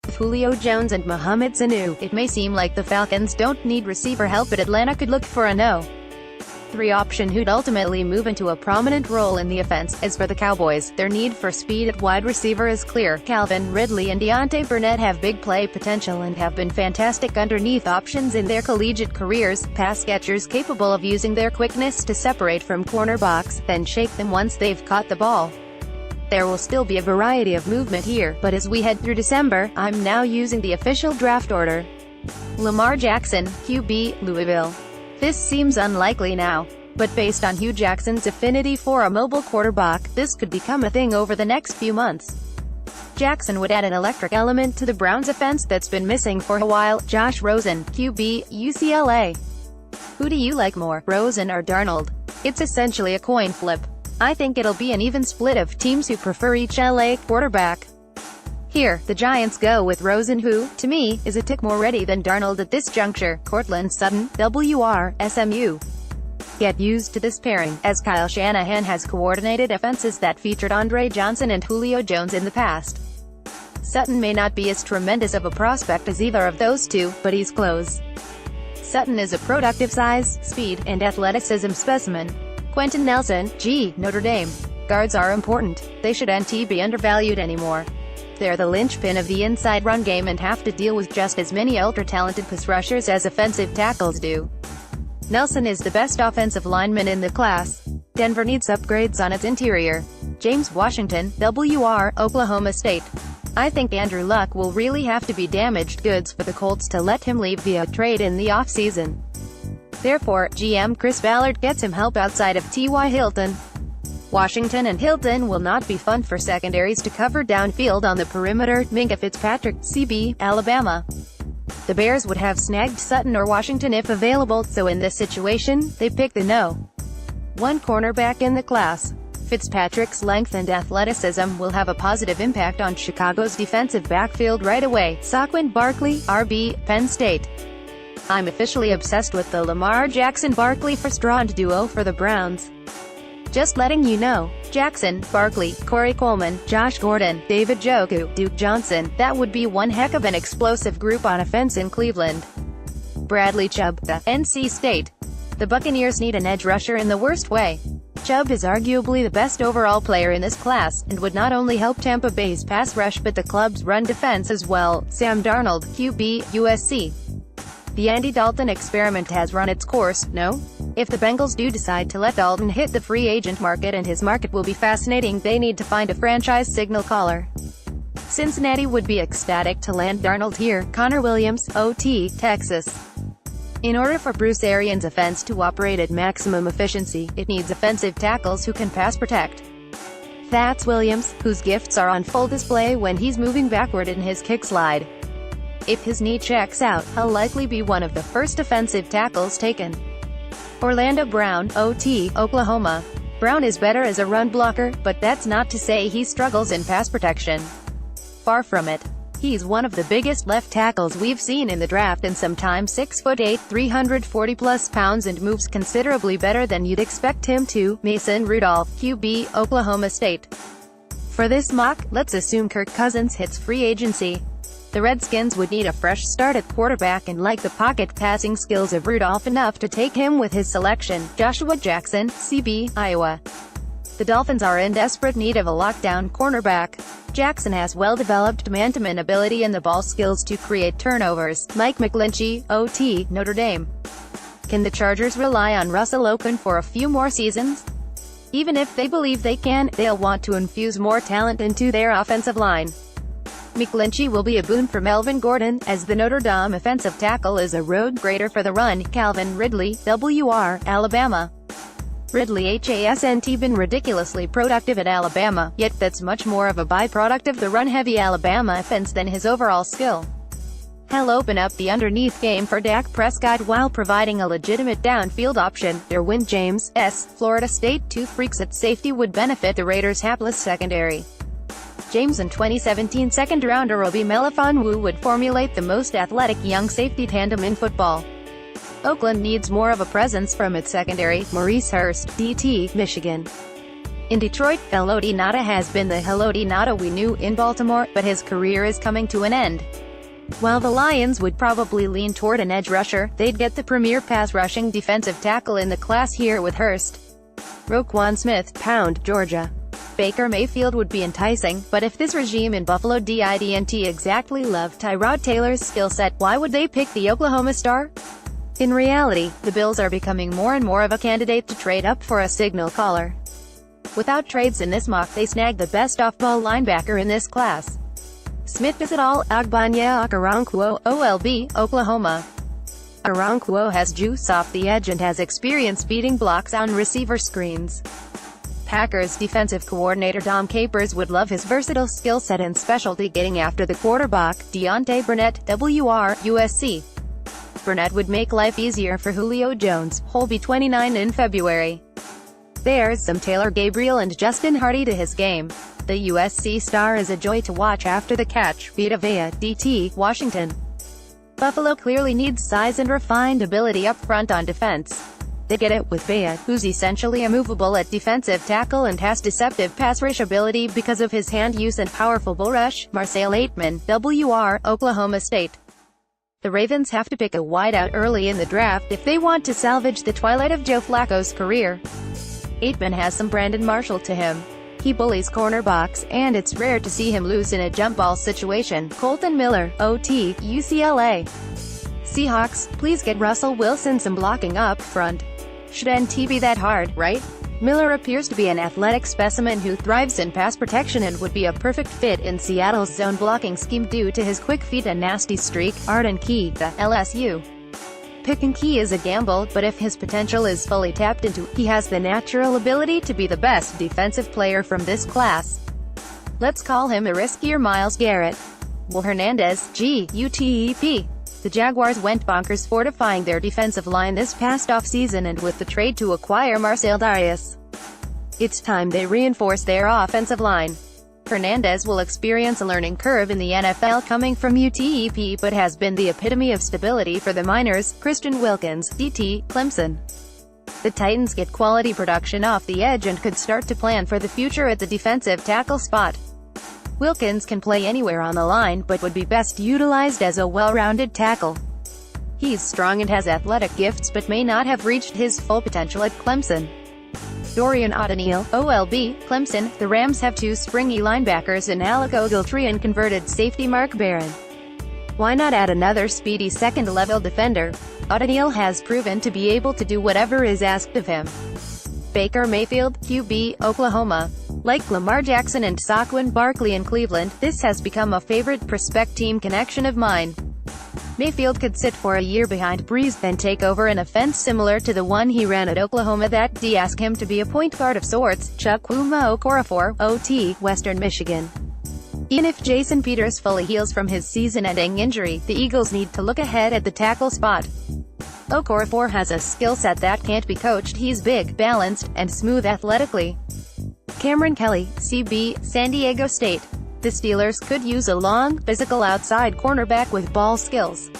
With Julio Jones and Mohamed Sanu, it may seem like the Falcons don't need receiver help, but Atlanta could look for a no.3 option who'd ultimately move into a prominent role in the offense. As for the Cowboys, their need for speed at wide receiver is clear. Calvin Ridley and Burnett have big play potential and have been fantastic underneath options in their collegiate careers, pass catchers capable of using their quickness to separate from cornerbacks, then shake them once they've caught the ball. There will still be a variety of movement here, but as we head through December, I'm now using the official draft order. Lamar Jackson, QB, Louisville. This seems unlikely now, but based on Hugh Jackson's affinity for a mobile quarterback, this could become a thing over the next few months. Jackson would add an electric element to the Browns' offense that's been missing for a while. Josh Rosen, QB, UCLA. Who do you like more, Rosen or Darnold? It's essentially a coin flip. I think it'll be an even split of teams who prefer each LA quarterback. Here, the Giants go with Rosen, who, to me, is a tick more ready than Darnold at this juncture. Cortland Sutton, WR, SMU. Get used to this pairing, as Kyle Shanahan has coordinated offenses that featured Andre Johnson and Julio Jones in the past. Sutton may not be as tremendous of a prospect as either of those two, but he's close. Sutton is a productive size, speed, and athleticism specimen. Quentin Nelson, Notre Dame. Guards are important. They shouldn't be undervalued anymore. They're the linchpin of the inside run game and have to deal with just as many ultra-talented pass rushers as offensive tackles do. Nelson is the best offensive lineman in the class. Denver needs upgrades on its interior. James Washington, WR, Oklahoma State. I think Andrew Luck will really have to be damaged goods for the Colts to let him leave via trade in the offseason. Therefore, GM Chris Ballard gets him help outside of T.Y. Hilton. Washington and Hilton will not be fun for secondaries to cover downfield on the perimeter. Minka Fitzpatrick, CB, Alabama. The Bears would have snagged Sutton or Washington if available, so in this situation, they pick the no.1 cornerback in the class. Fitzpatrick's length and athleticism will have a positive impact on Chicago's defensive backfield right away. Saquon Barkley, RB, Penn State. I'm officially obsessed with the Lamar Jackson-Barkley first-round duo for the Browns. Just letting you know. Jackson, Barkley, Corey Coleman, Josh Gordon, David Njoku, Duke Johnson. That would be one heck of an explosive group on offense in Cleveland. Bradley Chubb, NC State. The Buccaneers need an edge rusher in the worst way. Chubb is arguably the best overall player in this class, and would not only help Tampa Bay's pass rush but the club's run defense as well. Sam Darnold, QB, USC. The Andy Dalton experiment has run its course, no? If the Bengals do decide to let Dalton hit the free agent market, and his market will be fascinating, they need to find a franchise signal caller. Cincinnati would be ecstatic to land Darnold here. Connor Williams, OT, Texas. In order for Bruce Arians' offense to operate at maximum efficiency, it needs offensive tackles who can pass protect. That's Williams, whose gifts are on full display when he's moving backward in his kick slide. If his knee checks out, he'll likely be one of the first offensive tackles taken. Orlando Brown, OT, Oklahoma. Brown is better as a run blocker, but that's not to say he struggles in pass protection. Far from it. He's one of the biggest left tackles we've seen in the draft in some time. 6'8", 340+ pounds, and moves considerably better than you'd expect him to. Mason Rudolph, QB, Oklahoma State. For this mock, let's assume Kirk Cousins hits free agency. The Redskins would need a fresh start at quarterback and like the pocket passing skills of Rudolph enough to take him with his selection. Joshua Jackson, CB, Iowa. The Dolphins are in desperate need of a lockdown cornerback. Jackson has well-developed man-to-man ability and the ball skills to create turnovers. Mike McGlinchey, OT, Notre Dame. Can the Chargers rely on Russell Okung for a few more seasons? Even if they believe they can, they'll want to infuse more talent into their offensive line. McGlinchey will be a boon for Melvin Gordon, as the Notre Dame offensive tackle is a road grader for the run. Calvin Ridley, WR, Alabama. Ridley hasn't been ridiculously productive at Alabama, yet that's much more of a byproduct of the run-heavy Alabama offense than his overall skill. He'll open up the underneath game for Dak Prescott while providing a legitimate downfield option. Derwin James, Florida State. Two freaks at safety would benefit the Raiders' hapless secondary. James and 2017 second-rounder Obi Melifonwu would formulate the most athletic young safety tandem in football. Oakland needs more of a presence from its secondary. Maurice Hurst, DT, Michigan. In Detroit, Haloti Ngata has been the Haloti Ngata we knew in Baltimore, but his career is coming to an end. While the Lions would probably lean toward an edge rusher, they'd get the premier pass-rushing defensive tackle in the class here with Hurst. Roquan Smith, Pound, Georgia. Baker Mayfield would be enticing, but if this regime in Buffalo didn't exactly love Tyrod Taylor's skill set, why would they pick the Oklahoma star? In reality, the Bills are becoming more and more of a candidate to trade up for a signal caller. Without trades in this mock, they snagged the best off-ball linebacker in this class. Smith is it all, Ogbonnia Okoronkwo, OLB, Oklahoma. Okoronkwo has juice off the edge and has experience beating blocks on receiver screens. Packers defensive coordinator Dom Capers would love his versatile skill set and specialty getting after the quarterback, Deontay Burnett, WR, USC. Burnett would make life easier for Julio Jones, who'll be 29 in February. There's some Taylor Gabriel and Justin Hardy to his game. The USC star is a joy to watch after the catch, Vita Vea, DT, Washington. Buffalo clearly needs size and refined ability up front on defense. They get it with Vea, who's essentially immovable at defensive tackle and has deceptive pass rush ability because of his hand use and powerful bull rush. Marcel Aitman, WR, Oklahoma State. The Ravens have to pick a wideout early in the draft if they want to salvage the twilight of Joe Flacco's career. Aitman has some Brandon Marshall to him. He bullies cornerbacks, and it's rare to see him lose in a jump ball situation. Colton Miller, OT, UCLA. Seahawks, please get Russell Wilson some blocking up front. Shouldn't he be that hard, right? Miller appears to be an athletic specimen who thrives in pass protection and would be a perfect fit in Seattle's zone blocking scheme due to his quick feet and nasty streak. Arden Key, the LSU. Picking Key is a gamble, but if his potential is fully tapped into, he has the natural ability to be the best defensive player from this class. Let's call him a riskier Myles Garrett. Will Hernandez, UTEP. The Jaguars went bonkers fortifying their defensive line this past offseason and with the trade to acquire Marcel Darius. It's time they reinforce their offensive line. Hernandez will experience a learning curve in the NFL coming from UTEP but has been the epitome of stability for the Miners. Christian Wilkins, DT, Clemson. The Titans get quality production off the edge and could start to plan for the future at the defensive tackle spot. Wilkins can play anywhere on the line but would be best utilized as a well-rounded tackle. He's strong and has athletic gifts but may not have reached his full potential at Clemson. Dorian O'Neal, OLB, Clemson. The Rams have two springy linebackers in Alec Ogletree and converted safety Mark Barron. Why not add another speedy second-level defender? O'Neal has proven to be able to do whatever is asked of him. Baker Mayfield, QB, Oklahoma. Like Lamar Jackson and Saquon Barkley in Cleveland, this has become a favorite prospect team connection of mine. Mayfield could sit for a year behind Breeze, then take over an offense similar to the one he ran at Oklahoma that asked him to be a point guard of sorts. Chukwuma Okorafor, OT, Western Michigan. Even if Jason Peters fully heals from his season-ending injury, the Eagles need to look ahead at the tackle spot. Okorafor has a skill set that can't be coached. He's big, balanced, and smooth athletically. Cameron Kelly, CB, San Diego State. The Steelers could use a long, physical outside cornerback with ball skills.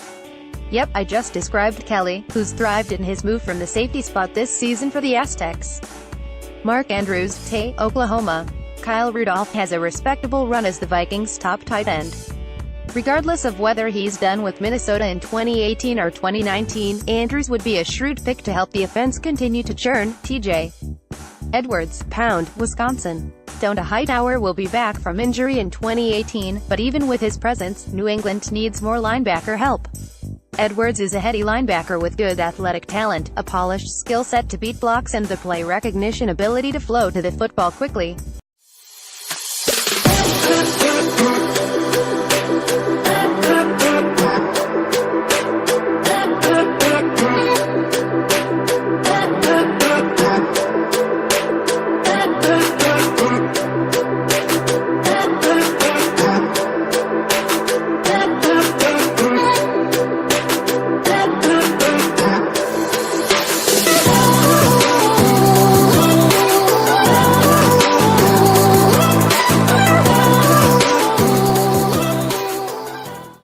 Yep, I just described Kelly, who's thrived in his move from the safety spot this season for the Aztecs. Mark Andrews, Tay, Oklahoma. Kyle Rudolph has a respectable run as the Vikings' top tight end. Regardless of whether he's done with Minnesota in 2018 or 2019, Andrews would be a shrewd pick to help the offense continue to churn. TJ Edwards, Pound, Wisconsin. Donta Hightower will be back from injury in 2018, but even with his presence, New England needs more linebacker help. Edwards is a heady linebacker with good athletic talent, a polished skill set to beat blocks and the play recognition ability to flow to the football quickly.